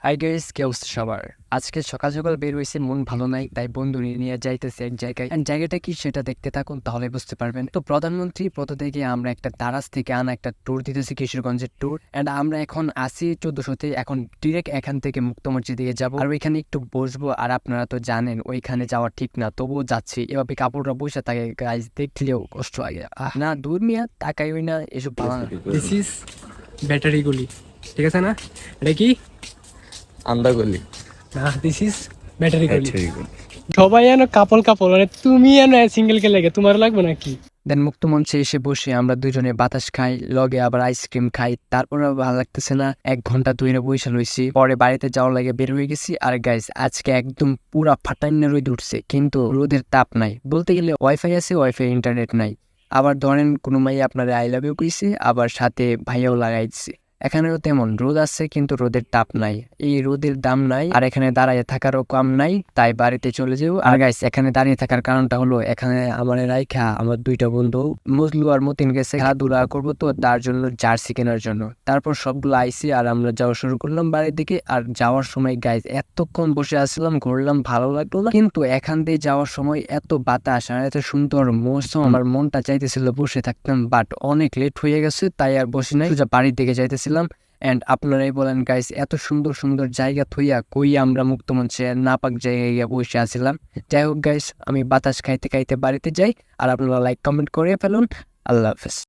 Hi guys, কি অবস্থা সবার? আজকে সকাল সকাল বের হয়েছে, মন ভালো নাই, তাই বন্ধু নিয়ে যাইতেছে এক জায়গায়। And জায়গাটা কি সেটা দেখতে থাকুন, তাহলে বুঝতে পারবেন। তো প্রধানমন্ত্রী পদ থেকে আমরা একটা দারাজ থেকে আনা একটা ট্যুর দিতেছি, কিশোরগঞ্জের ট্যুর। এন্ড আমরা এখন আসি 1400-তে, এখন ডিরেক্ট এখান থেকে মুক্ত মসজিদ দিকে যাবো, আর ওইখানে একটু বসবো। আর আপনারা তো জানেন ওইখানে যাওয়া ঠিক না, তবুও যাচ্ছি। এভাবে কাপড়রা বসে থাকে, গাইস দেখলেও কষ্ট লাগে। না দূর মিয়া, তাকাই না এসব ভালো না। দিস ইজ ব্যাটারি গুলি, ঠিক আছে না? এটা কি আন্দাগলি না, দিস ইজ ব্যাটারি গুলি। ঠিক সবাই এনো কাপল কাপল, মানে তুমি এনো সিঙ্গেল কে লাগে, তোমার লাগবে নাকি? দেন মুক্ত মঞ্চে এসে বসে আমরা দুজনে বাতাস খাই, লগে আবার আইসক্রিম খাই। তারপর ভালো লাগতেছে না, 1 ঘন্টা ধরে বসে রয়েছি। পরে বাড়িতে যাওয়ার লাগে বের হয়ে গেছি। আর গাইস আজকে একদম পুরা ফাটাইনা রোদ উঠছে, কিন্তু রোদের তাপ নাই। বলতে গেলে ওয়াইফাই আছে, ওয়াইফাই ইন্টারনেট নাই। আবার ধরেন কোনো মাই আপনার আই লাভ ইউ কইছে, আবার সাথে ভাইয়াও লাগাইছে। এখানেও তেমন রোদ আছে, কিন্তু রোদের তাপ নাই। এই রোদের দাম নাই, আর এখানে দাঁড়িয়ে থাকারও কাম নাই, তাই বাড়িতে চলে যাও। আর গাইস এখানে দাঁড়িয়ে থাকার কারণটা হলো, এখানে আমার রাইখা আমার 2টা বন্ধু মজলু আর মতিন গেছে খেলাধুলা করবো, তো তার জন্য জার্সি কেনার জন্য। তারপর সবগুলো আইসি আর আমরা যাওয়া শুরু করলাম বাড়ির দিকে। আর যাওয়ার সময় গাইস এতক্ষণ বসে আসলাম, ঘুরলাম, ভালো লাগলো না। কিন্তু এখান দিয়ে যাওয়ার সময় এত বাতাস আর এত সুন্দর মৌসুম, আমার মনটা চাইতেছিল বসে থাকতাম, বাট অনেক লেট হয়ে গেছে, তাই আর বসে নাই, সোজা বাড়ির দিকে যাইতেছিলাম। এন্ড আপনারাই বলেন গাইস, এত সুন্দর সুন্দর জায়গা থইয়া কই আমরা মুক্ত মঞ্চে নাপাক জায়গায় গিয়ে বসে আছিলাম। যাই হোক গাইস, আমি বাতাস খাইতে খাইতে বাড়িতে যাই। আর আপনারা লাইক কমেন্ট করে ফেলুন। আল্লাহ হাফেজ।